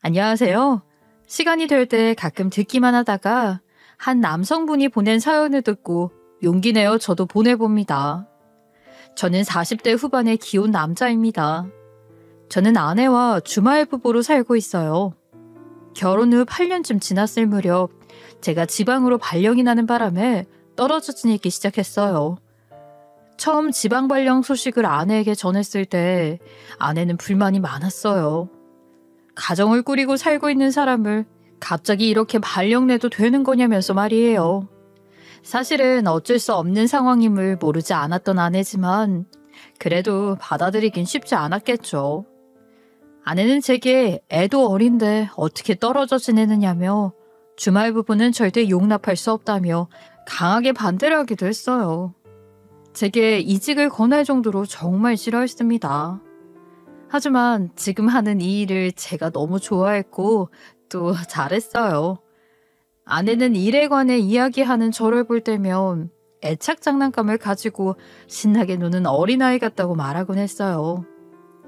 안녕하세요. 시간이 될 때 가끔 듣기만 하다가 한 남성분이 보낸 사연을 듣고 용기 내어 저도 보내봅니다. 저는 40대 후반의 귀여운 남자입니다. 저는 아내와 주말 부부로 살고 있어요. 결혼 후 8년쯤 지났을 무렵 제가 지방으로 발령이 나는 바람에 떨어져 지내기 시작했어요. 처음 지방 발령 소식을 아내에게 전했을 때 아내는 불만이 많았어요. 가정을 꾸리고 살고 있는 사람을 갑자기 이렇게 발령내도 되는 거냐면서 말이에요. 사실은 어쩔 수 없는 상황임을 모르지 않았던 아내지만 그래도 받아들이긴 쉽지 않았겠죠. 아내는 제게 애도 어린데 어떻게 떨어져 지내느냐며 주말 부부는 절대 용납할 수 없다며 강하게 반대를 하기도 했어요. 제게 이직을 권할 정도로 정말 싫어했습니다. 하지만 지금 하는 이 일을 제가 너무 좋아했고 또 잘했어요. 아내는 일에 관해 이야기하는 저를 볼 때면 애착 장난감을 가지고 신나게 노는 어린아이 같다고 말하곤 했어요.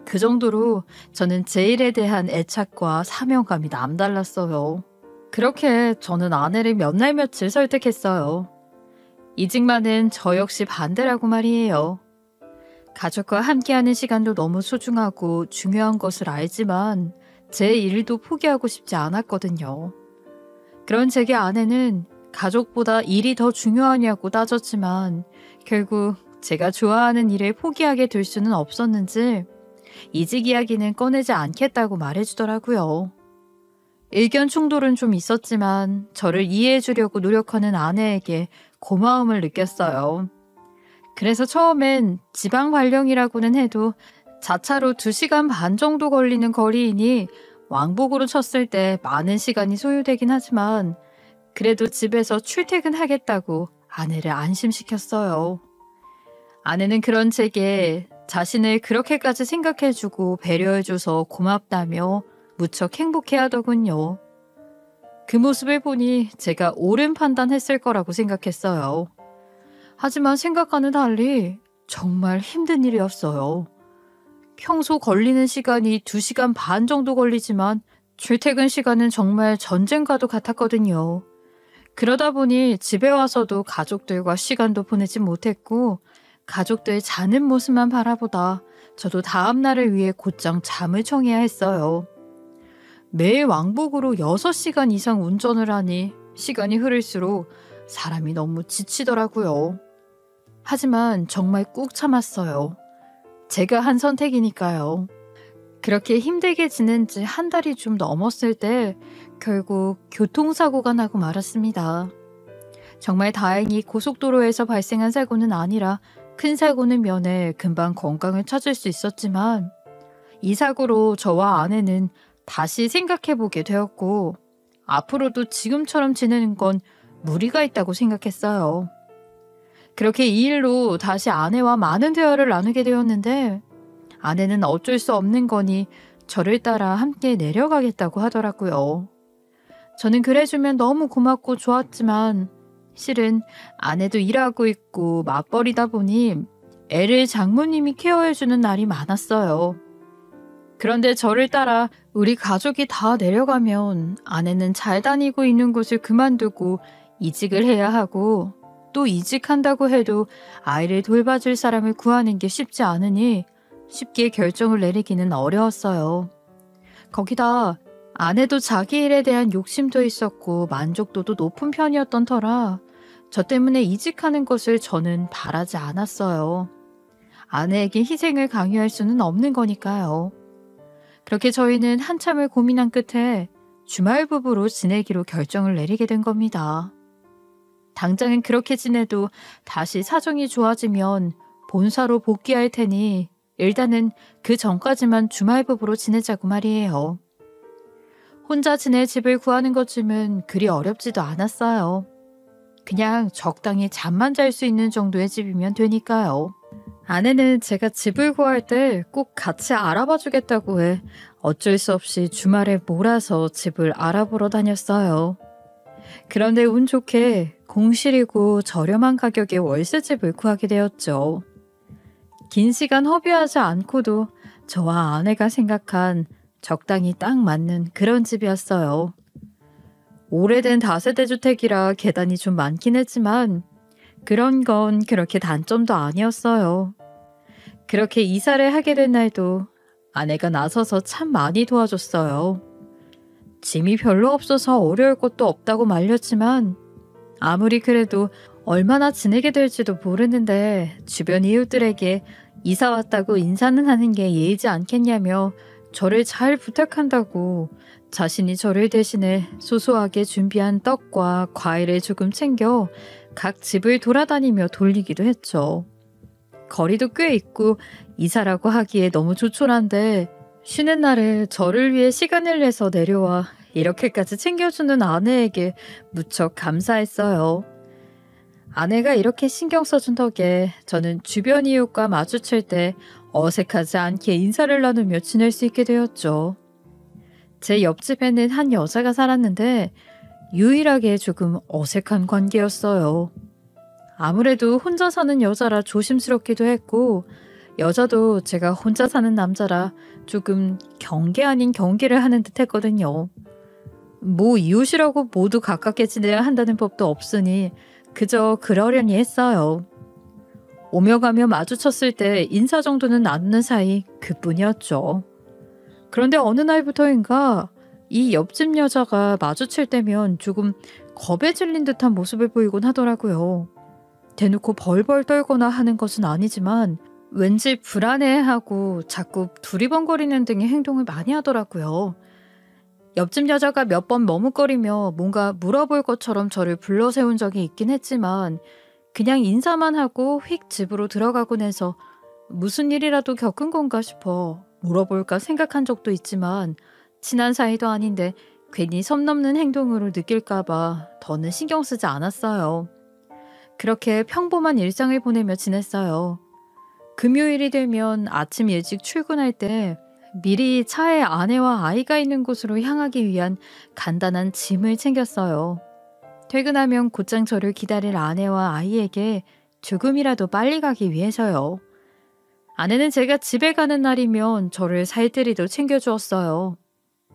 그 정도로 저는 제 일에 대한 애착과 사명감이 남달랐어요. 그렇게 저는 아내를 몇 날 며칠 설득했어요. 이직만은 저 역시 반대라고 말이에요. 가족과 함께하는 시간도 너무 소중하고 중요한 것을 알지만 제 일도 포기하고 싶지 않았거든요. 그런 제게 아내는 가족보다 일이 더 중요하냐고 따졌지만 결국 제가 좋아하는 일을 포기하게 될 수는 없었는지 이직 이야기는 꺼내지 않겠다고 말해주더라고요. 의견 충돌은 좀 있었지만 저를 이해해 주려고 노력하는 아내에게 고마움을 느꼈어요. 그래서 처음엔 지방 발령이라고는 해도 자차로 2시간 반 정도 걸리는 거리이니 왕복으로 쳤을 때 많은 시간이 소요되긴 하지만 그래도 집에서 출퇴근하겠다고 아내를 안심시켰어요. 아내는 그런 제게 자신을 그렇게까지 생각해주고 배려해줘서 고맙다며 무척 행복해하더군요. 그 모습을 보니 제가 옳은 판단했을 거라고 생각했어요. 하지만 생각과는 달리 정말 힘든 일이었어요. 평소 걸리는 시간이 2시간 반 정도 걸리지만 출퇴근 시간은 정말 전쟁과도 같았거든요. 그러다 보니 집에 와서도 가족들과 시간도 보내지 못했고 가족들 자는 모습만 바라보다 저도 다음 날을 위해 곧장 잠을 청해야 했어요. 매일 왕복으로 6시간 이상 운전을 하니 시간이 흐를수록 사람이 너무 지치더라고요. 하지만 정말 꾹 참았어요. 제가 한 선택이니까요. 그렇게 힘들게 지낸 지 한 달이 좀 넘었을 때 결국 교통사고가 나고 말았습니다. 정말 다행히 고속도로에서 발생한 사고는 아니라 큰 사고는 면해 금방 건강을 찾을 수 있었지만 이 사고로 저와 아내는 다시 생각해보게 되었고 앞으로도 지금처럼 지내는 건 무리가 있다고 생각했어요. 그렇게 이 일로 다시 아내와 많은 대화를 나누게 되었는데 아내는 어쩔 수 없는 거니 저를 따라 함께 내려가겠다고 하더라고요. 저는 그래주면 너무 고맙고 좋았지만 실은 아내도 일하고 있고 맞벌이다 보니 애를 장모님이 케어해주는 날이 많았어요. 그런데 저를 따라 우리 가족이 다 내려가면 아내는 잘 다니고 있는 곳을 그만두고 이직을 해야 하고 또 이직한다고 해도 아이를 돌봐줄 사람을 구하는 게 쉽지 않으니 쉽게 결정을 내리기는 어려웠어요. 거기다 아내도 자기 일에 대한 욕심도 있었고 만족도도 높은 편이었던 터라 저 때문에 이직하는 것을 저는 바라지 않았어요. 아내에게 희생을 강요할 수는 없는 거니까요. 그렇게 저희는 한참을 고민한 끝에 주말 부부로 지내기로 결정을 내리게 된 겁니다. 당장은 그렇게 지내도 다시 사정이 좋아지면 본사로 복귀할 테니 일단은 그 전까지만 주말 부부로 지내자고 말이에요. 혼자 지낼 집을 구하는 것쯤은 그리 어렵지도 않았어요. 그냥 적당히 잠만 잘 수 있는 정도의 집이면 되니까요. 아내는 제가 집을 구할 때 꼭 같이 알아봐 주겠다고 해 어쩔 수 없이 주말에 몰아서 집을 알아보러 다녔어요. 그런데 운 좋게 공실이고 저렴한 가격의 월세집을 구하게 되었죠. 긴 시간 허비하지 않고도 저와 아내가 생각한 적당히 딱 맞는 그런 집이었어요. 오래된 다세대 주택이라 계단이 좀 많긴 했지만 그런 건 그렇게 단점도 아니었어요. 그렇게 이사를 하게 된 날도 아내가 나서서 참 많이 도와줬어요. 짐이 별로 없어서 어려울 것도 없다고 말렸지만 아무리 그래도 얼마나 지내게 될지도 모르는데 주변 이웃들에게 이사 왔다고 인사는 하는 게 예의지 않겠냐며 저를 잘 부탁한다고 자신이 저를 대신해 소소하게 준비한 떡과 과일을 조금 챙겨 각 집을 돌아다니며 돌리기도 했죠. 거리도 꽤 있고 이사라고 하기에 너무 조촐한데 쉬는 날에 저를 위해 시간을 내서 내려와 이렇게까지 챙겨주는 아내에게 무척 감사했어요. 아내가 이렇게 신경 써준 덕에 저는 주변 이웃과 마주칠 때 어색하지 않게 인사를 나누며 지낼 수 있게 되었죠. 제 옆집에는 한 여자가 살았는데 유일하게 조금 어색한 관계였어요. 아무래도 혼자 사는 여자라 조심스럽기도 했고 여자도 제가 혼자 사는 남자라 조금 경계 아닌 경계를 하는 듯 했거든요. 뭐 이웃이라고 모두 가깝게 지내야 한다는 법도 없으니 그저 그러려니 했어요. 오며 가며 마주쳤을 때 인사 정도는 나누는 사이 그뿐이었죠. 그런데 어느 날부터인가 이 옆집 여자가 마주칠 때면 조금 겁에 질린 듯한 모습을 보이곤 하더라고요. 대놓고 벌벌 떨거나 하는 것은 아니지만 왠지 불안해하고 자꾸 두리번거리는 등의 행동을 많이 하더라고요. 옆집 여자가 몇 번 머뭇거리며 뭔가 물어볼 것처럼 저를 불러세운 적이 있긴 했지만 그냥 인사만 하고 휙 집으로 들어가곤 해서 무슨 일이라도 겪은 건가 싶어 물어볼까 생각한 적도 있지만 친한 사이도 아닌데 괜히 선 넘는 행동으로 느낄까봐 더는 신경 쓰지 않았어요. 그렇게 평범한 일상을 보내며 지냈어요. 금요일이 되면 아침 일찍 출근할 때 미리 차에 아내와 아이가 있는 곳으로 향하기 위한 간단한 짐을 챙겼어요. 퇴근하면 곧장 저를 기다릴 아내와 아이에게 조금이라도 빨리 가기 위해서요. 아내는 제가 집에 가는 날이면 저를 살뜰히도 챙겨주었어요.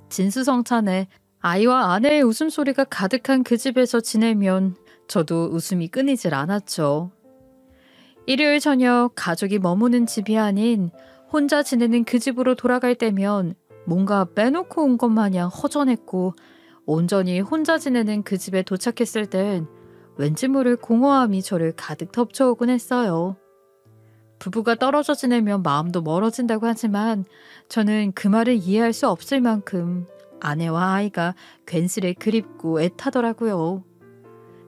진수성찬에 아이와 아내의 웃음소리가 가득한 그 집에서 지내면 저도 웃음이 끊이질 않았죠. 일요일 저녁 가족이 머무는 집이 아닌 혼자 지내는 그 집으로 돌아갈 때면 뭔가 빼놓고 온 것 마냥 허전했고 온전히 혼자 지내는 그 집에 도착했을 땐 왠지 모를 공허함이 저를 가득 덮쳐오곤 했어요. 부부가 떨어져 지내면 마음도 멀어진다고 하지만 저는 그 말을 이해할 수 없을 만큼 아내와 아이가 괜스레 그립고 애타더라고요.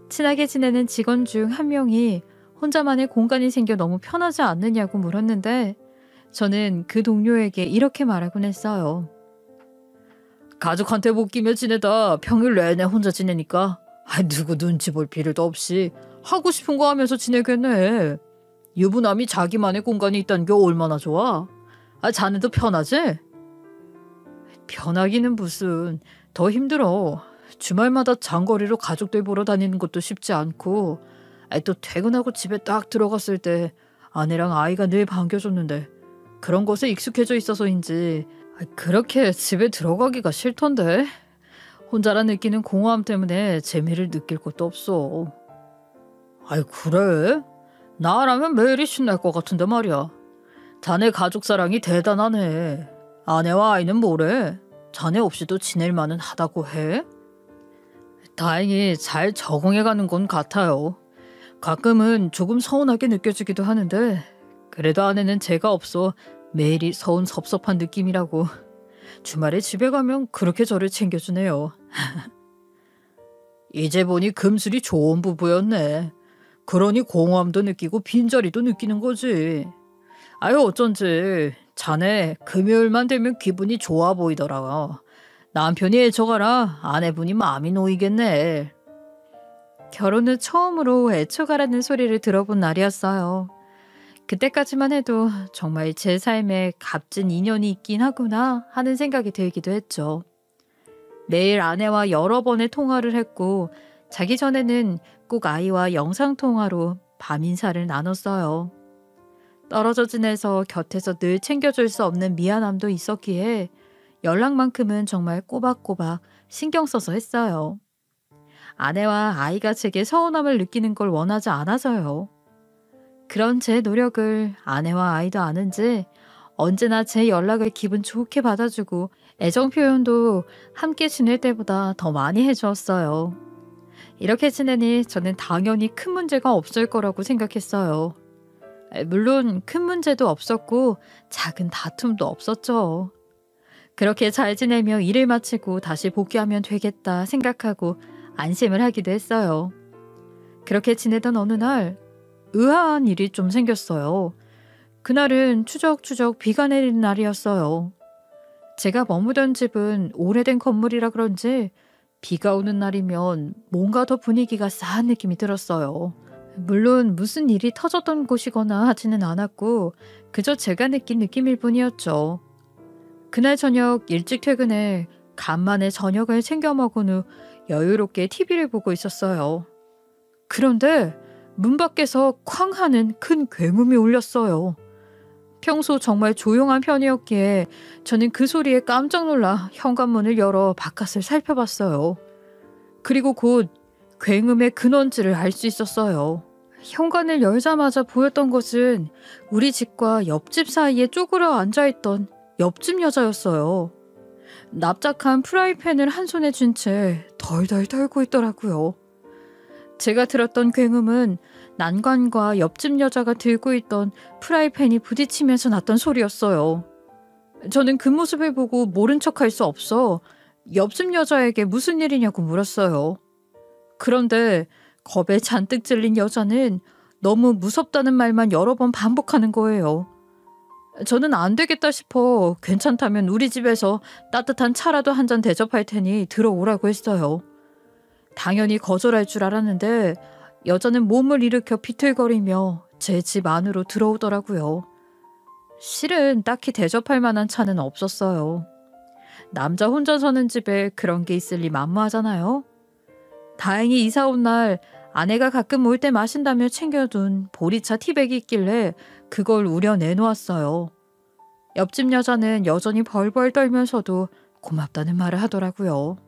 친하게 지내는 직원 중 한 명이 혼자만의 공간이 생겨 너무 편하지 않느냐고 물었는데 저는 그 동료에게 이렇게 말하곤 했어요. 가족한테 못 끼며 지내다 평일 내내 혼자 지내니까 누구 눈치 볼 필요도 없이 하고 싶은 거 하면서 지내겠네. 유부남이 자기만의 공간이 있다는 게 얼마나 좋아. 자네도 편하지? 편하기는 무슨, 더 힘들어. 주말마다 장거리로 가족들 보러 다니는 것도 쉽지 않고 또 퇴근하고 집에 딱 들어갔을 때 아내랑 아이가 늘 반겨줬는데 그런 것에 익숙해져 있어서인지 그렇게 집에 들어가기가 싫던데. 혼자라 느끼는 공허함 때문에 재미를 느낄 것도 없어. 그래? 나라면 매일이 신날 것 같은데 말이야. 자네 가족 사랑이 대단하네. 아내와 아이는 뭐래? 자네 없이도 지낼 만은 하다고 해? 다행히 잘 적응해가는 건 같아요. 가끔은 조금 서운하게 느껴지기도 하는데 그래도 아내는 제가 없어 매일이 섭섭한 느낌이라고. 주말에 집에 가면 그렇게 저를 챙겨주네요. 이제 보니 금슬이 좋은 부부였네. 그러니 공허함도 느끼고 빈자리도 느끼는 거지. 어쩐지 자네 금요일만 되면 기분이 좋아 보이더라. 남편이 애처가라 아내분이 마음이 놓이겠네. 결혼 후 처음으로 애처가라는 소리를 들어본 날이었어요. 그때까지만 해도 정말 제 삶에 값진 인연이 있긴 하구나 하는 생각이 들기도 했죠. 매일 아내와 여러 번의 통화를 했고 자기 전에는 꼭 아이와 영상통화로 밤 인사를 나눴어요. 떨어져 지내서 곁에서 늘 챙겨줄 수 없는 미안함도 있었기에 연락만큼은 정말 꼬박꼬박 신경 써서 했어요. 아내와 아이가 제게 서운함을 느끼는 걸 원하지 않아서요. 그런 제 노력을 아내와 아이도 아는지 언제나 제 연락을 기분 좋게 받아주고 애정 표현도 함께 지낼 때보다 더 많이 해주었어요. 이렇게 지내니 저는 당연히 큰 문제가 없을 거라고 생각했어요. 물론 큰 문제도 없었고 작은 다툼도 없었죠. 그렇게 잘 지내며 일을 마치고 다시 복귀하면 되겠다 생각하고 안심을 하기도 했어요. 그렇게 지내던 어느 날 의아한 일이 좀 생겼어요. 그날은 추적추적 비가 내리는 날이었어요. 제가 머무던 집은 오래된 건물이라 그런지 비가 오는 날이면 뭔가 더 분위기가 싸한 느낌이 들었어요. 물론 무슨 일이 터졌던 곳이거나 하지는 않았고 그저 제가 느낀 느낌일 뿐이었죠. 그날 저녁 일찍 퇴근해 간만에 저녁을 챙겨 먹은 후 여유롭게 TV를 보고 있었어요. 그런데 문 밖에서 쾅 하는 큰 굉음이 울렸어요. 평소 정말 조용한 편이었기에 저는 그 소리에 깜짝 놀라 현관문을 열어 바깥을 살펴봤어요. 그리고 곧 굉음의 근원지를 알 수 있었어요. 현관을 열자마자 보였던 것은 우리 집과 옆집 사이에 쪼그려 앉아있던 옆집 여자였어요. 납작한 프라이팬을 한 손에 쥔 채 덜덜 떨고 있더라고요. 제가 들었던 굉음은 난관과 옆집 여자가 들고 있던 프라이팬이 부딪히면서 났던 소리였어요. 저는 그 모습을 보고 모른 척할 수 없어 옆집 여자에게 무슨 일이냐고 물었어요. 그런데 겁에 잔뜩 질린 여자는 너무 무섭다는 말만 여러 번 반복하는 거예요. 저는 안 되겠다 싶어 괜찮다면 우리 집에서 따뜻한 차라도 한 잔 대접할 테니 들어오라고 했어요. 당연히 거절할 줄 알았는데 여자는 몸을 일으켜 비틀거리며 제 집 안으로 들어오더라고요. 실은 딱히 대접할 만한 차는 없었어요. 남자 혼자 사는 집에 그런 게 있을 리 만무하잖아요. 다행히 이사 온 날 아내가 가끔 올 때 마신다며 챙겨둔 보리차 티백이 있길래 그걸 우려 내놓았어요. 옆집 여자는 여전히 벌벌 떨면서도 고맙다는 말을 하더라고요.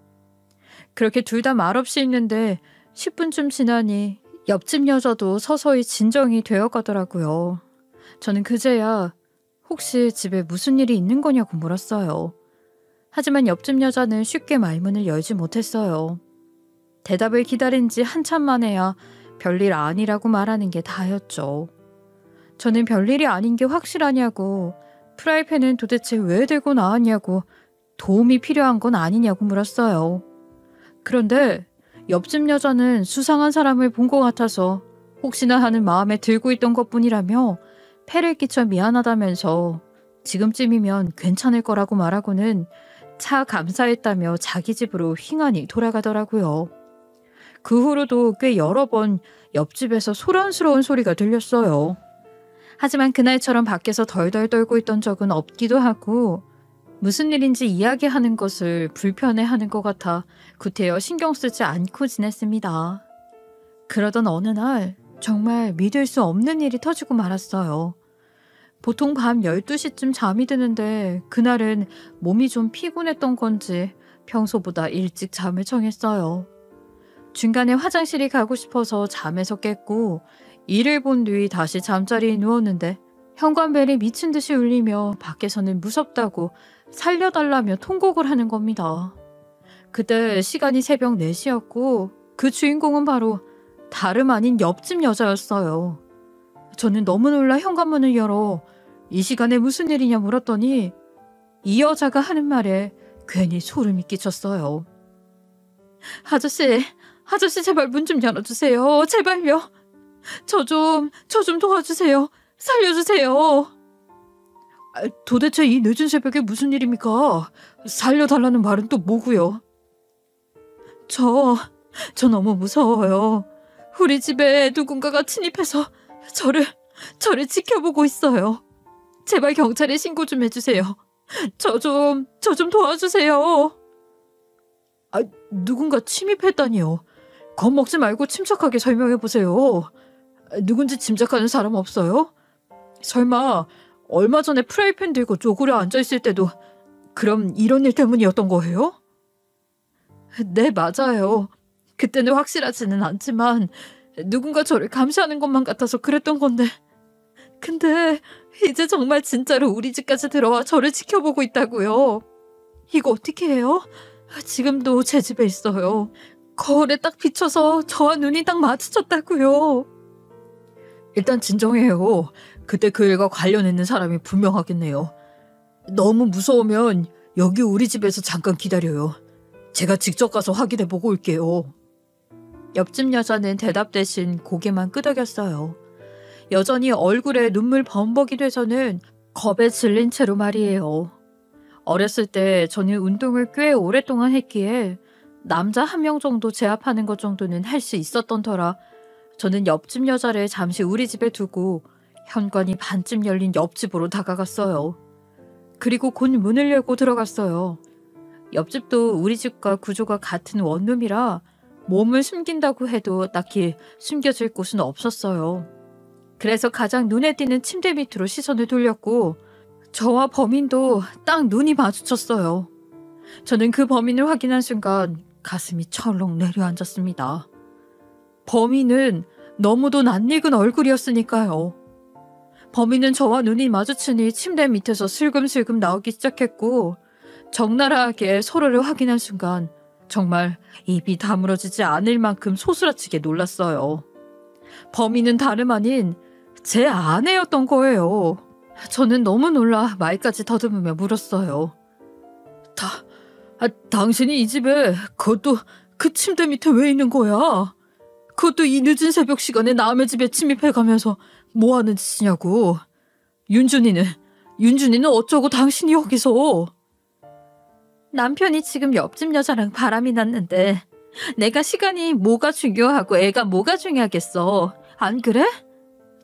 그렇게 둘 다 말없이 있는데 10분쯤 지나니 옆집 여자도 서서히 진정이 되어 가더라고요. 저는 그제야 혹시 집에 무슨 일이 있는 거냐고 물었어요. 하지만 옆집 여자는 쉽게 말문을 열지 못했어요. 대답을 기다린 지 한참 만에야 별일 아니라고 말하는 게 다였죠. 저는 별일이 아닌 게 확실하냐고, 프라이팬은 도대체 왜 들고 나왔냐고, 도움이 필요한 건 아니냐고 물었어요. 그런데 옆집 여자는 수상한 사람을 본 것 같아서 혹시나 하는 마음에 들고 있던 것뿐이라며 폐를 끼쳐 미안하다면서 지금쯤이면 괜찮을 거라고 말하고는 차 감사했다며 자기 집으로 휘하니 돌아가더라고요. 그 후로도 꽤 여러 번 옆집에서 소란스러운 소리가 들렸어요. 하지만 그날처럼 밖에서 덜덜 떨고 있던 적은 없기도 하고 무슨 일인지 이야기하는 것을 불편해하는 것 같아 구태여 신경 쓰지 않고 지냈습니다. 그러던 어느 날 정말 믿을 수 없는 일이 터지고 말았어요. 보통 밤 12시쯤 잠이 드는데 그날은 몸이 좀 피곤했던 건지 평소보다 일찍 잠을 청했어요. 중간에 화장실이 가고 싶어서 잠에서 깼고 일을 본 뒤 다시 잠자리에 누웠는데 현관벨이 미친 듯이 울리며 밖에서는 무섭다고 살려달라며 통곡을 하는 겁니다. 그때 시간이 새벽 4시였고 그 주인공은 바로 다름 아닌 옆집 여자였어요. 저는 너무 놀라 현관문을 열어 이 시간에 무슨 일이냐 물었더니 이 여자가 하는 말에 괜히 소름이 끼쳤어요. 아저씨 제발 문 좀 열어주세요. 제발요. 저 좀 도와주세요. 살려주세요. 도대체 이 늦은 새벽에 무슨 일입니까? 살려달라는 말은 또 뭐고요? 저 너무 무서워요. 우리 집에 누군가가 침입해서 저를 지켜보고 있어요. 제발 경찰에 신고 좀 해주세요. 저 좀 도와주세요. 누군가 침입했다니요. 겁먹지 말고 침착하게 설명해보세요. 누군지 짐작하는 사람 없어요? 설마 얼마 전에 프라이팬 들고 쪼그려 앉아있을 때도 그럼 이런 일 때문이었던 거예요? 네, 맞아요. 그때는 확실하지는 않지만 누군가 저를 감시하는 것만 같아서 그랬던 건데. 근데 이제 정말 진짜로 우리 집까지 들어와 저를 지켜보고 있다고요. 이거 어떻게 해요? 지금도 제 집에 있어요. 거울에 딱 비춰서 저와 눈이 딱 마주쳤다고요. 일단 진정해요. 그때 그 일과 관련 있는 사람이 분명하겠네요. 너무 무서우면 여기 우리 집에서 잠깐 기다려요. 제가 직접 가서 확인해보고 올게요. 옆집 여자는 대답 대신 고개만 끄덕였어요. 여전히 얼굴에 눈물 범벅이 돼서는 겁에 질린 채로 말이에요. 어렸을 때 저는 운동을 꽤 오랫동안 했기에 남자 한 명 정도 제압하는 것 정도는 할 수 있었던 터라 저는 옆집 여자를 잠시 우리 집에 두고 현관이 반쯤 열린 옆집으로 다가갔어요. 그리고 곧 문을 열고 들어갔어요. 옆집도 우리 집과 구조가 같은 원룸이라 몸을 숨긴다고 해도 딱히 숨겨질 곳은 없었어요. 그래서 가장 눈에 띄는 침대 밑으로 시선을 돌렸고 저와 범인도 딱 눈이 마주쳤어요. 저는 그 범인을 확인한 순간 가슴이 철렁 내려앉았습니다. 범인은 너무도 낯익은 얼굴이었으니까요. 범인은 저와 눈이 마주치니 침대 밑에서 슬금슬금 나오기 시작했고 적나라하게 서로를 확인한 순간 정말 입이 다물어지지 않을 만큼 소스라치게 놀랐어요. 범인은 다름 아닌 제 아내였던 거예요. 저는 너무 놀라 말까지 더듬으며 물었어요. 당신이 이 집에 그것도 그 침대 밑에 왜 있는 거야? 그것도 이 늦은 새벽 시간에 남의 집에 침입해가면서 뭐 하는 짓이냐고. 윤준이는 어쩌고 당신이 여기서. 남편이 지금 옆집 여자랑 바람이 났는데 내가 시간이 뭐가 중요하고 애가 뭐가 중요하겠어. 안 그래?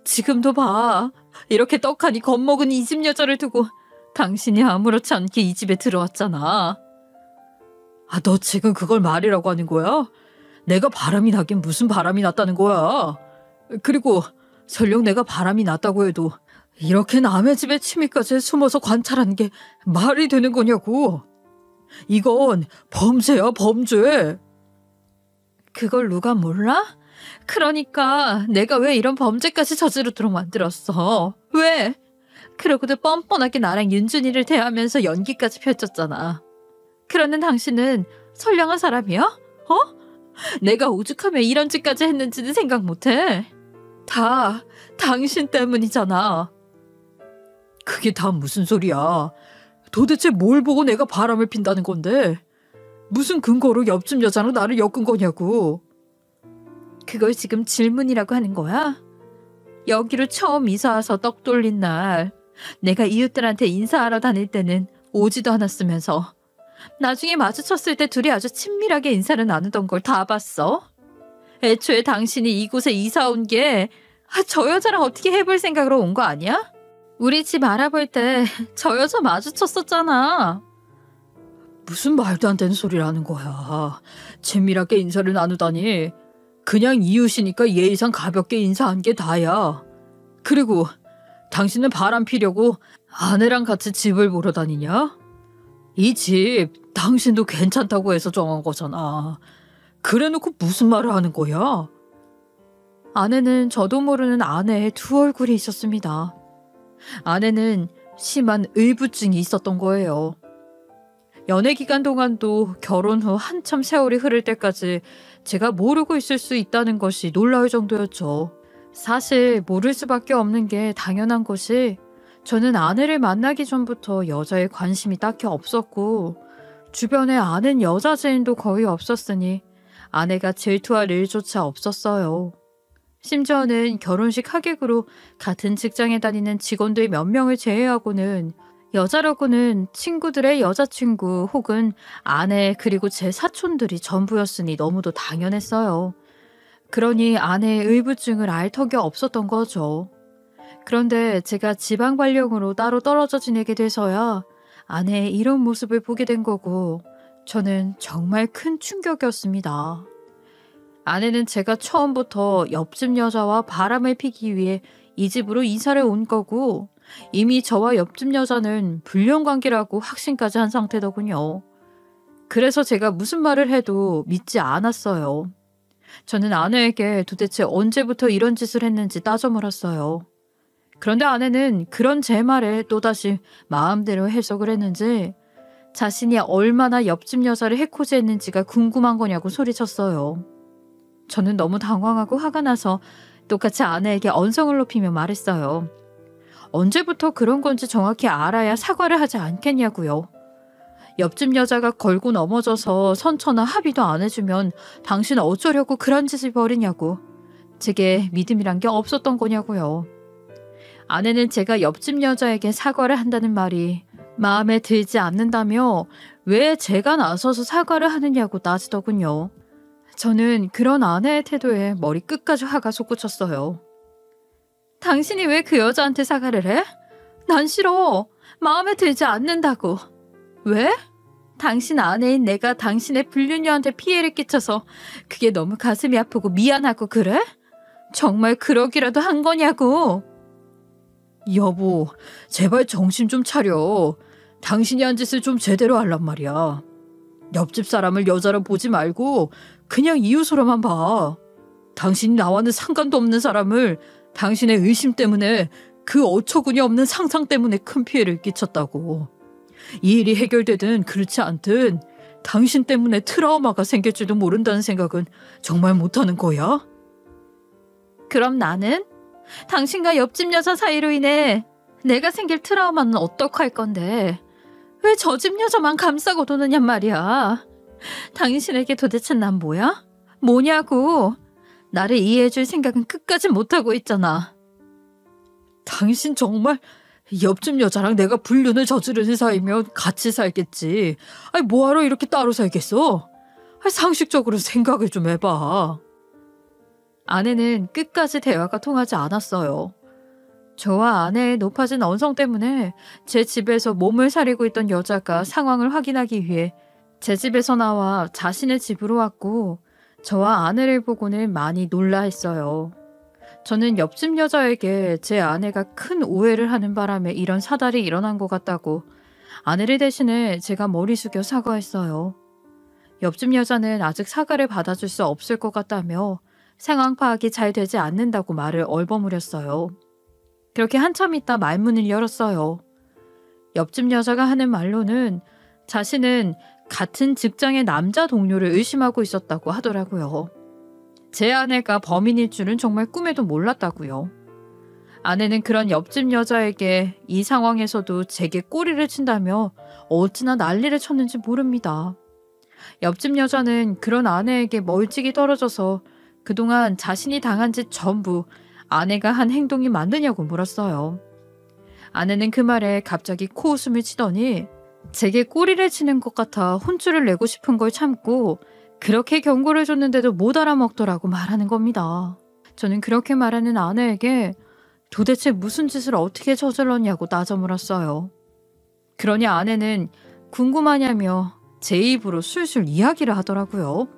지금도 봐. 이렇게 떡하니 겁먹은 이 집 여자를 두고 당신이 아무렇지 않게 이 집에 들어왔잖아. 너 지금 그걸 말이라고 하는 거야? 내가 바람이 나긴 무슨 바람이 났다는 거야. 그리고 설령 내가 바람이 났다고 해도 이렇게 남의 집에 침입까지 숨어서 관찰하는 게 말이 되는 거냐고. 이건 범죄야, 범죄. 그걸 누가 몰라? 그러니까 내가 왜 이런 범죄까지 저지르도록 만들었어. 왜? 그러고도 뻔뻔하게 나랑 윤준이를 대하면서 연기까지 펼쳤잖아. 그러는 당신은 선량한 사람이야? 내가 오죽하면 이런 짓까지 했는지는 생각 못해. 다 당신 때문이잖아. 그게 다 무슨 소리야. 도대체 뭘 보고 내가 바람을 핀다는 건데. 무슨 근거로 옆집 여자랑 나를 엮은 거냐고. 그걸 지금 질문이라고 하는 거야? 여기로 처음 이사 와서 떡 돌린 날 내가 이웃들한테 인사하러 다닐 때는 오지도 않았으면서 나중에 마주쳤을 때 둘이 아주 친밀하게 인사를 나누던 걸 다 봤어. 애초에 당신이 이곳에 이사 온 게 저 여자랑 어떻게 해볼 생각으로 온 거 아니야? 우리 집 알아볼 때 저 여자 마주쳤었잖아. 무슨 말도 안 되는 소리를 하는 거야. 친밀하게 인사를 나누다니. 그냥 이웃이니까 예의상 가볍게 인사한 게 다야. 그리고 당신은 바람 피려고 아내랑 같이 집을 보러 다니냐? 이 집 당신도 괜찮다고 해서 정한 거잖아. 그래놓고 무슨 말을 하는 거야? 아내는 저도 모르는 아내의 두 얼굴이 있었습니다. 아내는 심한 의부증이 있었던 거예요. 연애 기간 동안도 결혼 후 한참 세월이 흐를 때까지 제가 모르고 있을 수 있다는 것이 놀라울 정도였죠. 사실 모를 수밖에 없는 게 당연한 것이 저는 아내를 만나기 전부터 여자에 관심이 딱히 없었고 주변에 아는 여자 지인도 거의 없었으니 아내가 질투할 일조차 없었어요. 심지어는 결혼식 하객으로 같은 직장에 다니는 직원들 몇 명을 제외하고는 여자라고는 친구들의 여자친구 혹은 아내 그리고 제 사촌들이 전부였으니 너무도 당연했어요. 그러니 아내의 의부증을 알 턱이 없었던 거죠. 그런데 제가 지방 발령으로 따로 떨어져 지내게 돼서야 아내의 이런 모습을 보게 된 거고 저는 정말 큰 충격이었습니다. 아내는 제가 처음부터 옆집 여자와 바람을 피기 위해 이 집으로 이사를 온 거고 이미 저와 옆집 여자는 불륜 관계라고 확신까지 한 상태더군요. 그래서 제가 무슨 말을 해도 믿지 않았어요. 저는 아내에게 도대체 언제부터 이런 짓을 했는지 따져 물었어요. 그런데 아내는 그런 제 말에 또다시 마음대로 해석을 했는지 자신이 얼마나 옆집 여자를 해코지했는지가 궁금한 거냐고 소리쳤어요. 저는 너무 당황하고 화가 나서 똑같이 아내에게 언성을 높이며 말했어요. 언제부터 그런 건지 정확히 알아야 사과를 하지 않겠냐고요. 옆집 여자가 걸고 넘어져서 선처나 합의도 안 해주면 당신 어쩌려고 그런 짓을 벌이냐고. 제게 믿음이란 게 없었던 거냐고요. 아내는 제가 옆집 여자에게 사과를 한다는 말이 마음에 들지 않는다며 왜 제가 나서서 사과를 하느냐고 따지더군요. 저는 그런 아내의 태도에 머리 끝까지 화가 솟구쳤어요. 당신이 왜 그 여자한테 사과를 해? 난 싫어. 마음에 들지 않는다고. 왜? 당신 아내인 내가 당신의 불륜녀한테 피해를 끼쳐서 그게 너무 가슴이 아프고 미안하고 그래? 정말 그러기라도 한 거냐고. 여보, 제발 정신 좀 차려. 당신이 한 짓을 좀 제대로 하란 말이야. 옆집 사람을 여자로 보지 말고 그냥 이웃으로만 봐. 당신이 나와는 상관도 없는 사람을 당신의 의심 때문에 그 어처구니 없는 상상 때문에 큰 피해를 끼쳤다고. 이 일이 해결되든 그렇지 않든 당신 때문에 트라우마가 생길지도 모른다는 생각은 정말 못하는 거야? 그럼 나는? 당신과 옆집 여자 사이로 인해 내가 생길 트라우마는 어떡할 건데 왜 저 집 여자만 감싸고 도느냔 말이야. 당신에게 도대체 난 뭐야? 뭐냐고. 나를 이해해줄 생각은 끝까지 못하고 있잖아. 당신 정말 옆집 여자랑 내가 불륜을 저지르는 사이면 같이 살겠지. 아니 뭐하러 이렇게 따로 살겠어? 아니, 상식적으로 생각을 좀 해봐. 아내는 끝까지 대화가 통하지 않았어요. 저와 아내의 높아진 언성 때문에 제 집에서 몸을 사리고 있던 여자가 상황을 확인하기 위해 제 집에서 나와 자신의 집으로 왔고 저와 아내를 보고는 많이 놀라했어요. 저는 옆집 여자에게 제 아내가 큰 오해를 하는 바람에 이런 사달이 일어난 것 같다고 아내를 대신해 제가 머리 숙여 사과했어요. 옆집 여자는 아직 사과를 받아줄 수 없을 것 같다며 상황 파악이 잘 되지 않는다고 말을 얼버무렸어요. 그렇게 한참 있다 말문을 열었어요. 옆집 여자가 하는 말로는 자신은 같은 직장의 남자 동료를 의심하고 있었다고 하더라고요. 제 아내가 범인일 줄은 정말 꿈에도 몰랐다고요. 아내는 그런 옆집 여자에게 이 상황에서도 제게 꼬리를 친다며 어찌나 난리를 쳤는지 모릅니다. 옆집 여자는 그런 아내에게 멀찍이 떨어져서 그동안 자신이 당한 짓 전부 아내가 한 행동이 맞느냐고 물었어요. 아내는 그 말에 갑자기 코웃음을 치더니 제게 꼬리를 치는 것 같아 혼쭐을 내고 싶은 걸 참고 그렇게 경고를 줬는데도 못 알아먹더라고 말하는 겁니다. 저는 그렇게 말하는 아내에게 도대체 무슨 짓을 어떻게 저질렀냐고 따져 물었어요. 그러니 아내는 궁금하냐며 제 입으로 술술 이야기를 하더라고요.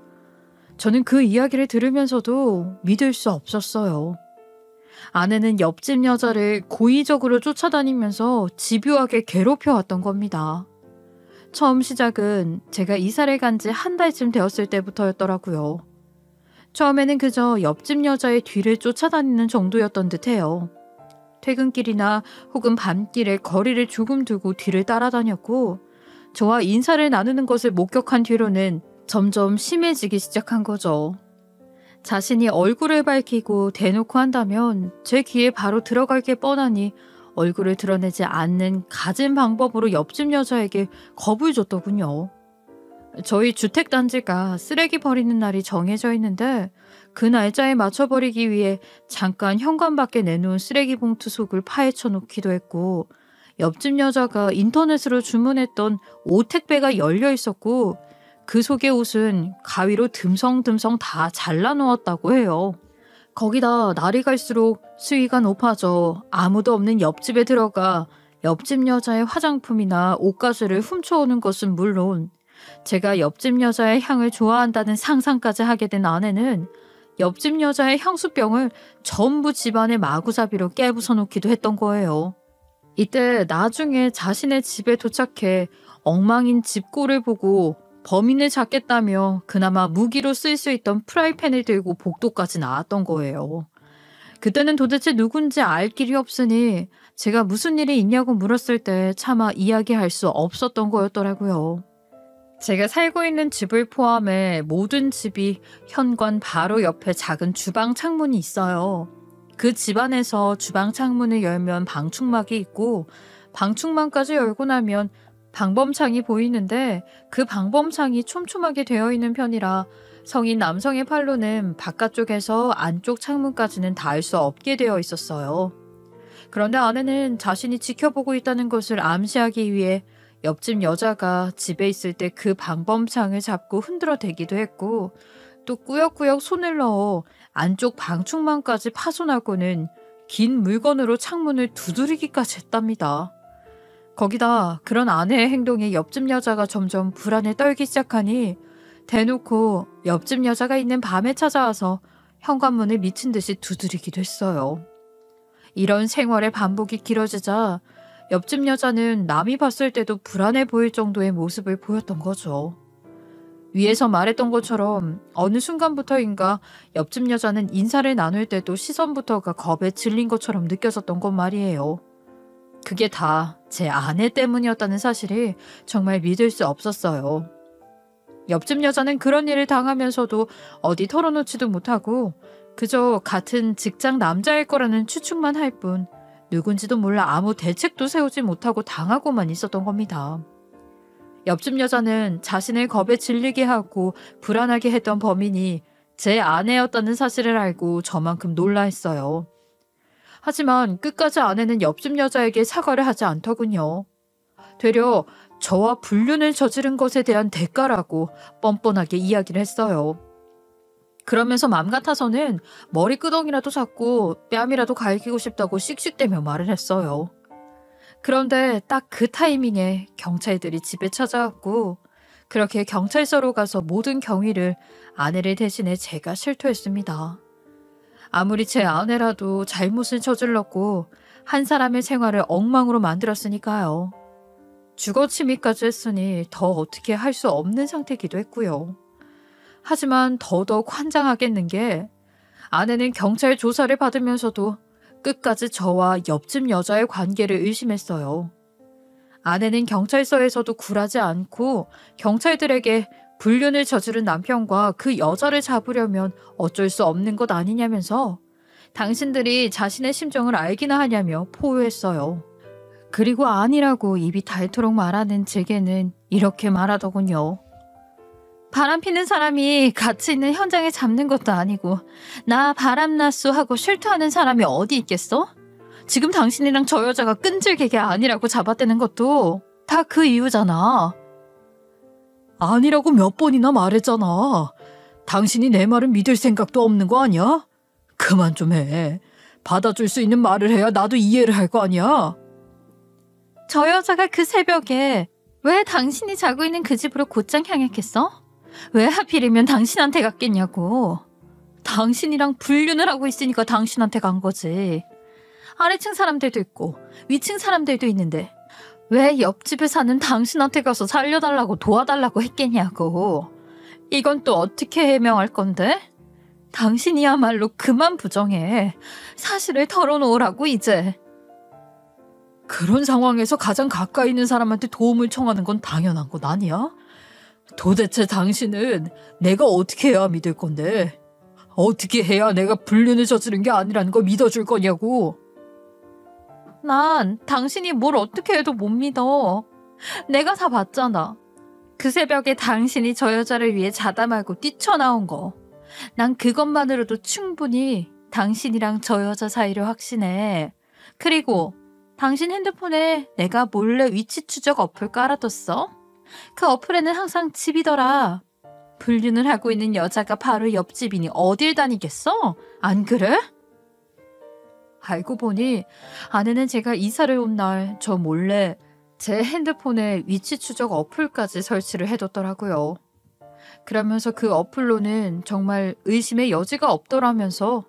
저는 그 이야기를 들으면서도 믿을 수 없었어요. 아내는 옆집 여자를 고의적으로 쫓아다니면서 집요하게 괴롭혀왔던 겁니다. 처음 시작은 제가 이사를 간 지 한 달쯤 되었을 때부터였더라고요. 처음에는 그저 옆집 여자의 뒤를 쫓아다니는 정도였던 듯해요. 퇴근길이나 혹은 밤길에 거리를 조금 두고 뒤를 따라다녔고 저와 인사를 나누는 것을 목격한 뒤로는 점점 심해지기 시작한 거죠. 자신이 얼굴을 밝히고 대놓고 한다면 제 귀에 바로 들어갈 게 뻔하니 얼굴을 드러내지 않는 갖은 방법으로 옆집 여자에게 겁을 줬더군요. 저희 주택단지가 쓰레기 버리는 날이 정해져 있는데 그 날짜에 맞춰버리기 위해 잠깐 현관 밖에 내놓은 쓰레기 봉투 속을 파헤쳐 놓기도 했고 옆집 여자가 인터넷으로 주문했던 옷 택배가 열려 있었고 그 속의 옷은 가위로 듬성듬성 다 잘라놓았다고 해요. 거기다 날이 갈수록 수위가 높아져 아무도 없는 옆집에 들어가 옆집 여자의 화장품이나 옷가지를 훔쳐오는 것은 물론 제가 옆집 여자의 향을 좋아한다는 상상까지 하게 된 아내는 옆집 여자의 향수병을 전부 집안의 마구잡이로 깨부숴 놓기도 했던 거예요. 이때 나중에 자신의 집에 도착해 엉망인 집골을 보고 범인을 잡겠다며 그나마 무기로 쓸 수 있던 프라이팬을 들고 복도까지 나왔던 거예요. 그때는 도대체 누군지 알 길이 없으니 제가 무슨 일이 있냐고 물었을 때 차마 이야기할 수 없었던 거였더라고요. 제가 살고 있는 집을 포함해 모든 집이 현관 바로 옆에 작은 주방 창문이 있어요. 그 집안에서 주방 창문을 열면 방충망이 있고 방충망까지 열고 나면 방범창이 보이는데 그 방범창이 촘촘하게 되어 있는 편이라 성인 남성의 팔로는 바깥쪽에서 안쪽 창문까지는 닿을 수 없게 되어 있었어요. 그런데 아내는 자신이 지켜보고 있다는 것을 암시하기 위해 옆집 여자가 집에 있을 때 그 방범창을 잡고 흔들어 대기도 했고 또 꾸역꾸역 손을 넣어 안쪽 방충망까지 파손하고는 긴 물건으로 창문을 두드리기까지 했답니다. 거기다 그런 아내의 행동에 옆집 여자가 점점 불안에 떨기 시작하니 대놓고 옆집 여자가 있는 밤에 찾아와서 현관문을 미친 듯이 두드리기도 했어요. 이런 생활의 반복이 길어지자 옆집 여자는 남이 봤을 때도 불안해 보일 정도의 모습을 보였던 거죠. 위에서 말했던 것처럼 어느 순간부터인가 옆집 여자는 인사를 나눌 때도 시선부터가 겁에 질린 것처럼 느껴졌던 것 말이에요. 그게 다 제 아내 때문이었다는 사실이 정말 믿을 수 없었어요. 옆집 여자는 그런 일을 당하면서도 어디 털어놓지도 못하고 그저 같은 직장 남자일 거라는 추측만 할 뿐 누군지도 몰라 아무 대책도 세우지 못하고 당하고만 있었던 겁니다. 옆집 여자는 자신을 겁에 질리게 하고 불안하게 했던 범인이 제 아내였다는 사실을 알고 저만큼 놀라했어요. 하지만 끝까지 아내는 옆집 여자에게 사과를 하지 않더군요. 되려 저와 불륜을 저지른 것에 대한 대가라고 뻔뻔하게 이야기를 했어요. 그러면서 맘 같아서는 머리끄덩이라도 잡고 뺨이라도 갈기고 싶다고 씩씩대며 말을 했어요. 그런데 딱 그 타이밍에 경찰들이 집에 찾아왔고 그렇게 경찰서로 가서 모든 경위를 아내를 대신해 제가 실토했습니다. 아무리 제 아내라도 잘못을 저질렀고 한 사람의 생활을 엉망으로 만들었으니까요. 주거침입까지 했으니 더 어떻게 할 수 없는 상태이기도 했고요. 하지만 더더욱 환장하겠는 게 아내는 경찰 조사를 받으면서도 끝까지 저와 옆집 여자의 관계를 의심했어요. 아내는 경찰서에서도 굴하지 않고 경찰들에게 불륜을 저지른 남편과 그 여자를 잡으려면 어쩔 수 없는 것 아니냐면서 당신들이 자신의 심정을 알기나 하냐며 포효했어요. 그리고 아니라고 입이 닳도록 말하는 제게는 이렇게 말하더군요. 바람 피는 사람이 같이 있는 현장에 잡는 것도 아니고 나 바람났소 하고 실토하는 사람이 어디 있겠어? 지금 당신이랑 저 여자가 끈질기게 아니라고 잡아떼는 것도 다 그 이유잖아. 아니라고 몇 번이나 말했잖아. 당신이 내 말을 믿을 생각도 없는 거 아니야? 그만 좀 해. 받아줄 수 있는 말을 해야 나도 이해를 할 거 아니야? 저 여자가 그 새벽에 왜 당신이 자고 있는 그 집으로 곧장 향했겠어? 왜 하필이면 당신한테 갔겠냐고. 당신이랑 불륜을 하고 있으니까 당신한테 간 거지. 아래층 사람들도 있고 위층 사람들도 있는데 왜 옆집에 사는 당신한테 가서 살려달라고 도와달라고 했겠냐고. 이건 또 어떻게 해명할 건데? 당신이야말로 그만 부정해. 사실을 털어놓으라고 이제. 그런 상황에서 가장 가까이 있는 사람한테 도움을 청하는 건 당연한 것 아니야? 도대체 당신은 내가 어떻게 해야 믿을 건데? 어떻게 해야 내가 불륜을 저지른 게 아니라는 걸 믿어줄 거냐고. 난 당신이 뭘 어떻게 해도 못 믿어. 내가 다 봤잖아. 그 새벽에 당신이 저 여자를 위해 자다 말고 뛰쳐나온 거. 난 그것만으로도 충분히 당신이랑 저 여자 사이를 확신해. 그리고 당신 핸드폰에 내가 몰래 위치 추적 어플 깔아뒀어. 그 어플에는 항상 집이더라. 불륜을 하고 있는 여자가 바로 옆집이니 어딜 다니겠어? 안 그래? 알고 보니 아내는 제가 이사를 온 날 저 몰래 제 핸드폰에 위치 추적 어플까지 설치를 해뒀더라고요. 그러면서 그 어플로는 정말 의심의 여지가 없더라면서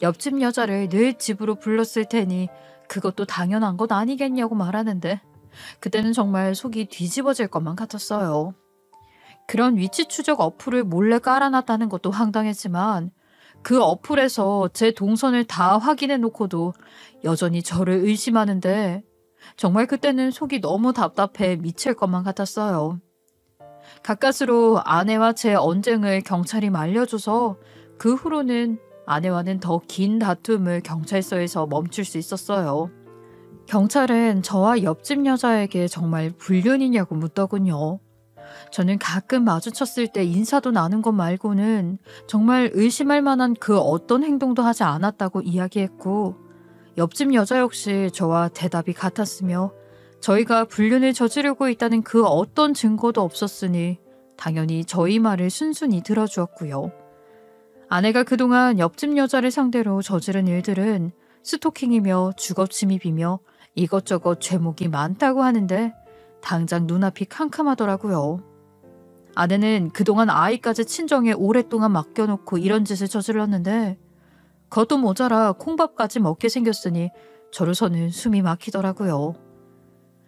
옆집 여자를 늘 집으로 불렀을 테니 그것도 당연한 것 아니겠냐고 말하는데 그때는 정말 속이 뒤집어질 것만 같았어요. 그런 위치 추적 어플을 몰래 깔아놨다는 것도 황당했지만 그 어플에서 제 동선을 다 확인해 놓고도 여전히 저를 의심하는데 정말 그때는 속이 너무 답답해 미칠 것만 같았어요. 가까스로 아내와 제 언쟁을 경찰이 말려줘서 그 후로는 아내와는 더 긴 다툼을 경찰서에서 멈출 수 있었어요. 경찰은 저와 옆집 여자에게 정말 불륜이냐고 묻더군요. 저는 가끔 마주쳤을 때 인사도 나눈 것 말고는 정말 의심할 만한 그 어떤 행동도 하지 않았다고 이야기했고 옆집 여자 역시 저와 대답이 같았으며 저희가 불륜을 저지르고 있다는 그 어떤 증거도 없었으니 당연히 저희 말을 순순히 들어주었고요. 아내가 그동안 옆집 여자를 상대로 저지른 일들은 스토킹이며 주거침입이며 이것저것 죄목이 많다고 하는데 당장 눈앞이 캄캄하더라고요. 아내는 그동안 아이까지 친정에 오랫동안 맡겨놓고 이런 짓을 저질렀는데 그것도 모자라 콩밥까지 먹게 생겼으니 저로서는 숨이 막히더라고요.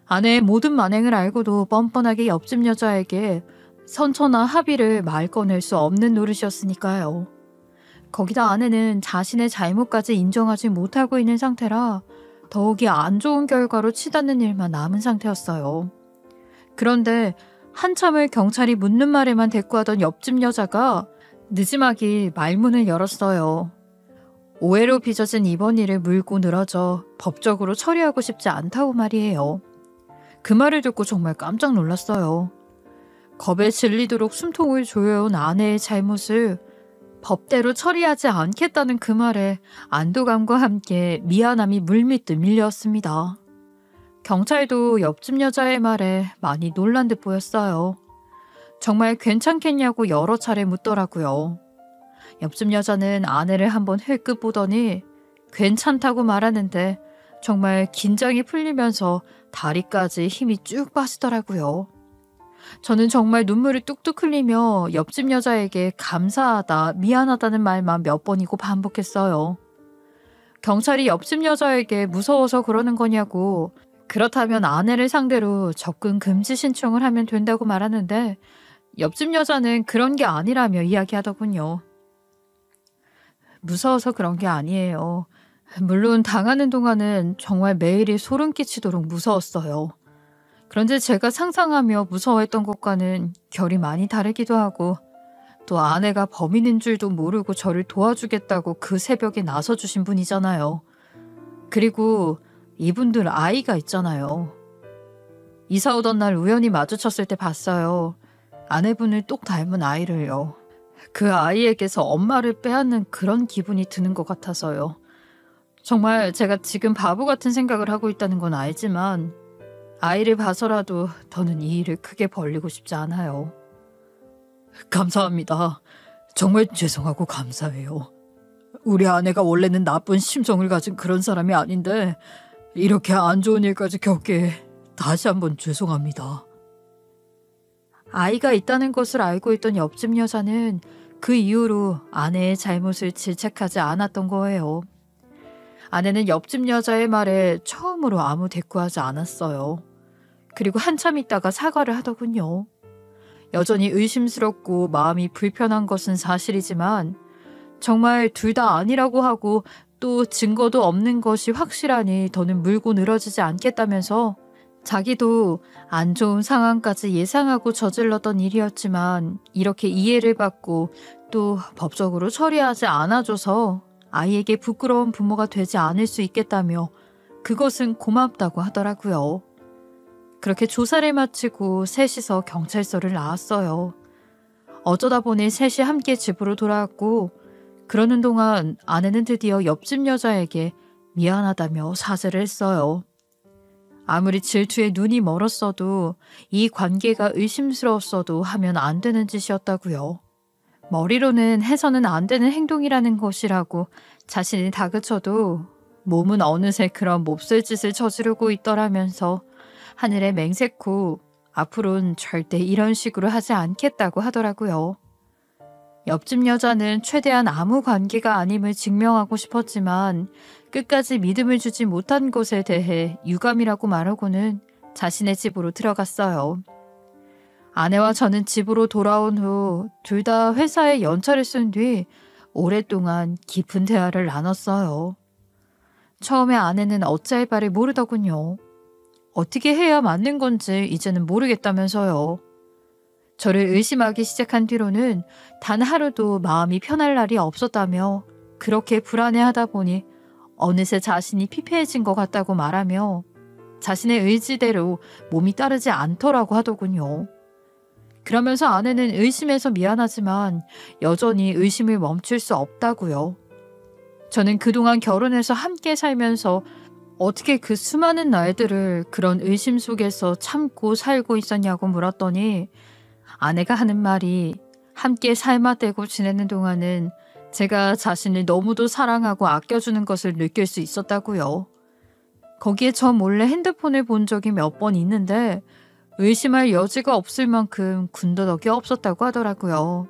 아내의 모든 만행을 알고도 뻔뻔하게 옆집 여자에게 선처나 합의를 말 꺼낼 수 없는 노릇이었으니까요. 거기다 아내는 자신의 잘못까지 인정하지 못하고 있는 상태라 더욱이 안 좋은 결과로 치닫는 일만 남은 상태였어요. 그런데 한참을 경찰이 묻는 말에만 대꾸하던 옆집 여자가 느지막이 말문을 열었어요. 오해로 빚어진 이번 일을 물고 늘어져 법적으로 처리하고 싶지 않다고 말이에요. 그 말을 듣고 정말 깜짝 놀랐어요. 겁에 질리도록 숨통을 조여온 아내의 잘못을 법대로 처리하지 않겠다는 그 말에 안도감과 함께 미안함이 물밀듯 밀려왔습니다. 경찰도 옆집 여자의 말에 많이 놀란 듯 보였어요. 정말 괜찮겠냐고 여러 차례 묻더라고요. 옆집 여자는 아내를 한번 흘끗 보더니 괜찮다고 말하는데 정말 긴장이 풀리면서 다리까지 힘이 쭉 빠지더라고요. 저는 정말 눈물이 뚝뚝 흘리며 옆집 여자에게 감사하다, 미안하다는 말만 몇 번이고 반복했어요. 경찰이 옆집 여자에게 무서워서 그러는 거냐고 그렇다면 아내를 상대로 접근 금지 신청을 하면 된다고 말하는데 옆집 여자는 그런 게 아니라며 이야기하더군요. 무서워서 그런 게 아니에요. 물론 당하는 동안은 정말 매일이 소름 끼치도록 무서웠어요. 그런데 제가 상상하며 무서워했던 것과는 결이 많이 다르기도 하고 또 아내가 범인인 줄도 모르고 저를 도와주겠다고 그 새벽에 나서주신 분이잖아요. 그리고 이분들 아이가 있잖아요. 이사 오던 날 우연히 마주쳤을 때 봤어요. 아내분을 똑 닮은 아이를요. 그 아이에게서 엄마를 빼앗는 그런 기분이 드는 것 같아서요. 정말 제가 지금 바보 같은 생각을 하고 있다는 건 알지만 아이를 봐서라도 더는 이 일을 크게 벌리고 싶지 않아요. 감사합니다. 정말 죄송하고 감사해요. 우리 아내가 원래는 나쁜 심정을 가진 그런 사람이 아닌데 이렇게 안 좋은 일까지 겪게 다시 한번 죄송합니다. 아이가 있다는 것을 알고 있던 옆집 여자는 그 이후로 아내의 잘못을 질책하지 않았던 거예요. 아내는 옆집 여자의 말에 처음으로 아무 대꾸하지 않았어요. 그리고 한참 있다가 사과를 하더군요. 여전히 의심스럽고 마음이 불편한 것은 사실이지만 정말 둘 다 아니라고 하고 또 증거도 없는 것이 확실하니 더는 물고 늘어지지 않겠다면서 자기도 안 좋은 상황까지 예상하고 저질렀던 일이었지만 이렇게 이해를 받고 또 법적으로 처리하지 않아줘서 아이에게 부끄러운 부모가 되지 않을 수 있겠다며 그것은 고맙다고 하더라고요. 그렇게 조사를 마치고 셋이서 경찰서를 나왔어요. 어쩌다 보니 셋이 함께 집으로 돌아왔고 그러는 동안 아내는 드디어 옆집 여자에게 미안하다며 사죄를 했어요. 아무리 질투에 눈이 멀었어도 이 관계가 의심스러웠어도 하면 안 되는 짓이었다고요. 머리로는 해서는 안 되는 행동이라는 것이라고 자신이 다그쳐도 몸은 어느새 그런 몹쓸 짓을 저지르고 있더라면서 하늘에 맹세코 앞으로는 절대 이런 식으로 하지 않겠다고 하더라고요. 옆집 여자는 최대한 아무 관계가 아님을 증명하고 싶었지만 끝까지 믿음을 주지 못한 것에 대해 유감이라고 말하고는 자신의 집으로 들어갔어요. 아내와 저는 집으로 돌아온 후 둘 다 회사에 연차를 쓴 뒤 오랫동안 깊은 대화를 나눴어요. 처음에 아내는 어찌할 바를 모르더군요. 어떻게 해야 맞는 건지 이제는 모르겠다면서요. 저를 의심하기 시작한 뒤로는 단 하루도 마음이 편할 날이 없었다며 그렇게 불안해하다 보니 어느새 자신이 피폐해진 것 같다고 말하며 자신의 의지대로 몸이 따르지 않더라고 하더군요. 그러면서 아내는 의심해서 미안하지만 여전히 의심을 멈출 수 없다고요. 저는 그동안 결혼해서 함께 살면서 어떻게 그 수많은 날들을 그런 의심 속에서 참고 살고 있었냐고 물었더니 아내가 하는 말이 함께 삶아대고 지내는 동안은 제가 자신을 너무도 사랑하고 아껴주는 것을 느낄 수 있었다고요. 거기에 저 몰래 핸드폰을 본 적이 몇 번 있는데 의심할 여지가 없을 만큼 군더더기 없었다고 하더라고요.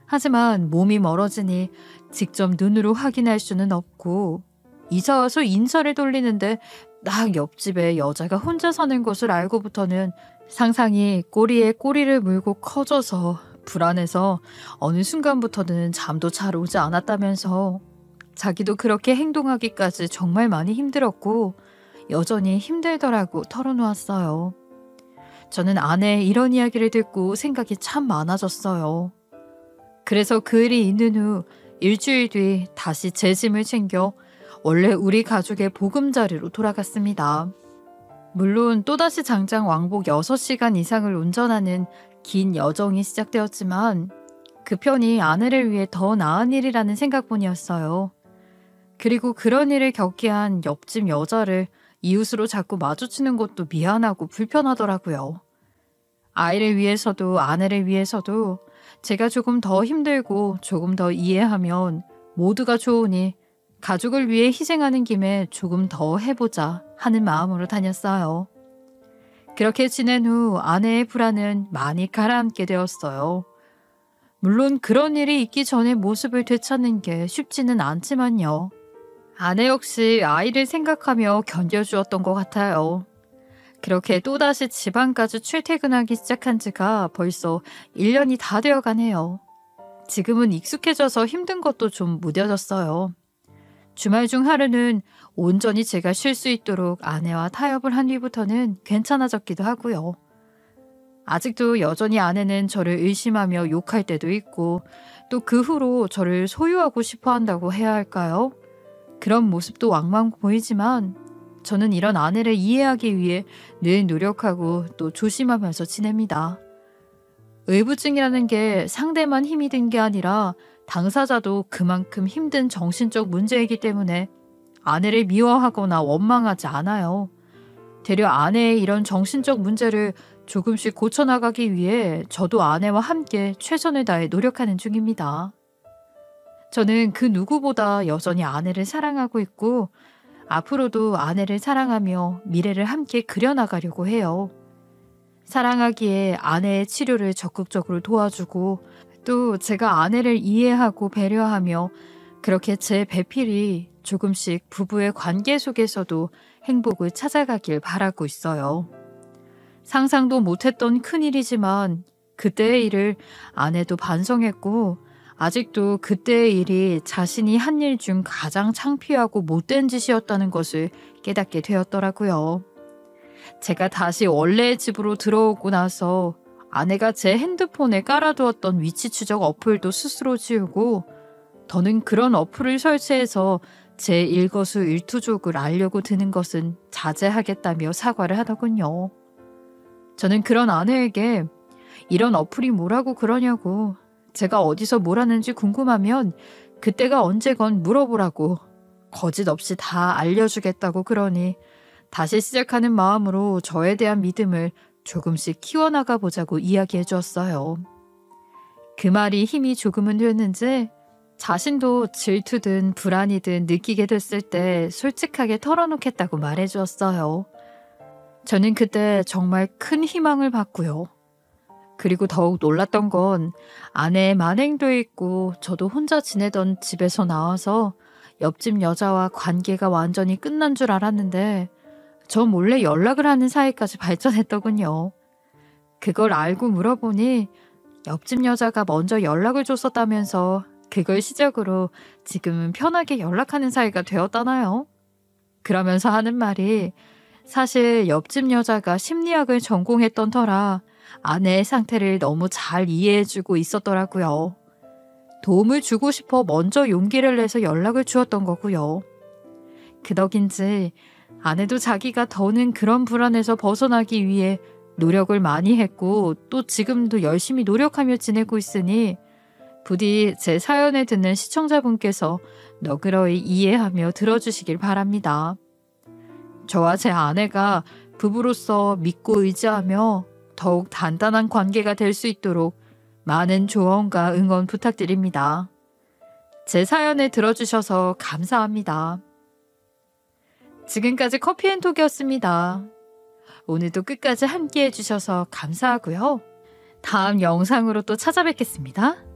하지만 몸이 멀어지니 직접 눈으로 확인할 수는 없고 이사 와서 인사를 돌리는데 딱 옆집에 여자가 혼자 사는 것을 알고부터는 상상이 꼬리에 꼬리를 물고 커져서 불안해서 어느 순간부터는 잠도 잘 오지 않았다면서 자기도 그렇게 행동하기까지 정말 많이 힘들었고 여전히 힘들더라고 털어놓았어요. 저는 아내의 이런 이야기를 듣고 생각이 참 많아졌어요. 그래서 그 일이 있는 후 일주일 뒤 다시 제 짐을 챙겨 원래 우리 가족의 보금자리로 돌아갔습니다. 물론 또다시 장장 왕복 6시간 이상을 운전하는 긴 여정이 시작되었지만 그 편이 아내를 위해 더 나은 일이라는 생각뿐이었어요. 그리고 그런 일을 겪게 한 옆집 여자를 이웃으로 자꾸 마주치는 것도 미안하고 불편하더라고요. 아이를 위해서도 아내를 위해서도 제가 조금 더 힘들고 조금 더 이해하면 모두가 좋으니 가족을 위해 희생하는 김에 조금 더 해보자 하는 마음으로 다녔어요. 그렇게 지낸 후 아내의 불안은 많이 가라앉게 되었어요. 물론 그런 일이 있기 전의 모습을 되찾는 게 쉽지는 않지만요. 아내 역시 아이를 생각하며 견뎌주었던 것 같아요. 그렇게 또다시 지방까지 출퇴근하기 시작한 지가 벌써 1년이 다 되어가네요. 지금은 익숙해져서 힘든 것도 좀 무뎌졌어요. 주말 중 하루는 온전히 제가 쉴 수 있도록 아내와 타협을 한 뒤부터는 괜찮아졌기도 하고요. 아직도 여전히 아내는 저를 의심하며 욕할 때도 있고 또 그 후로 저를 소유하고 싶어 한다고 해야 할까요? 그런 모습도 왕왕 보이지만 저는 이런 아내를 이해하기 위해 늘 노력하고 또 조심하면서 지냅니다. 의부증이라는 게 상대만 힘이 든 게 아니라 당사자도 그만큼 힘든 정신적 문제이기 때문에 아내를 미워하거나 원망하지 않아요. 되려 아내의 이런 정신적 문제를 조금씩 고쳐나가기 위해 저도 아내와 함께 최선을 다해 노력하는 중입니다. 저는 그 누구보다 여전히 아내를 사랑하고 있고 앞으로도 아내를 사랑하며 미래를 함께 그려나가려고 해요. 사랑하기에 아내의 치료를 적극적으로 도와주고 또 제가 아내를 이해하고 배려하며 그렇게 제 배필이 조금씩 부부의 관계 속에서도 행복을 찾아가길 바라고 있어요. 상상도 못했던 큰일이지만 그때의 일을 아내도 반성했고 아직도 그때의 일이 자신이 한 일 중 가장 창피하고 못된 짓이었다는 것을 깨닫게 되었더라고요. 제가 다시 원래의 집으로 들어오고 나서 아내가 제 핸드폰에 깔아두었던 위치 추적 어플도 스스로 지우고 더는 그런 어플을 설치해서 제 일거수일투족을 알려고 드는 것은 자제하겠다며 사과를 하더군요. 저는 그런 아내에게 이런 어플이 뭐라고 그러냐고 제가 어디서 뭘 하는지 궁금하면 그때가 언제건 물어보라고 거짓 없이 다 알려주겠다고 그러니 다시 시작하는 마음으로 저에 대한 믿음을 조금씩 키워나가 보자고 이야기해 주었어요. 그 말이 힘이 조금은 됐는지 자신도 질투든 불안이든 느끼게 됐을 때 솔직하게 털어놓겠다고 말해 주었어요. 저는 그때 정말 큰 희망을 받고요. 그리고 더욱 놀랐던 건 아내의 만행도 있고 저도 혼자 지내던 집에서 나와서 옆집 여자와 관계가 완전히 끝난 줄 알았는데 저 몰래 연락을 하는 사이까지 발전했더군요. 그걸 알고 물어보니 옆집 여자가 먼저 연락을 줬었다면서 그걸 시작으로 지금은 편하게 연락하는 사이가 되었다나요? 그러면서 하는 말이 사실 옆집 여자가 심리학을 전공했던 터라 아내의 상태를 너무 잘 이해해주고 있었더라고요. 도움을 주고 싶어 먼저 용기를 내서 연락을 주었던 거고요. 그 덕인지 아내도 자기가 더는 그런 불안에서 벗어나기 위해 노력을 많이 했고 또 지금도 열심히 노력하며 지내고 있으니 부디 제 사연을 듣는 시청자분께서 너그러이 이해하며 들어주시길 바랍니다. 저와 제 아내가 부부로서 믿고 의지하며 더욱 단단한 관계가 될 수 있도록 많은 조언과 응원 부탁드립니다. 제 사연을 들어주셔서 감사합니다. 지금까지 커피앤톡이었습니다. 오늘도 끝까지 함께 해주셔서 감사하고요. 다음 영상으로 또 찾아뵙겠습니다.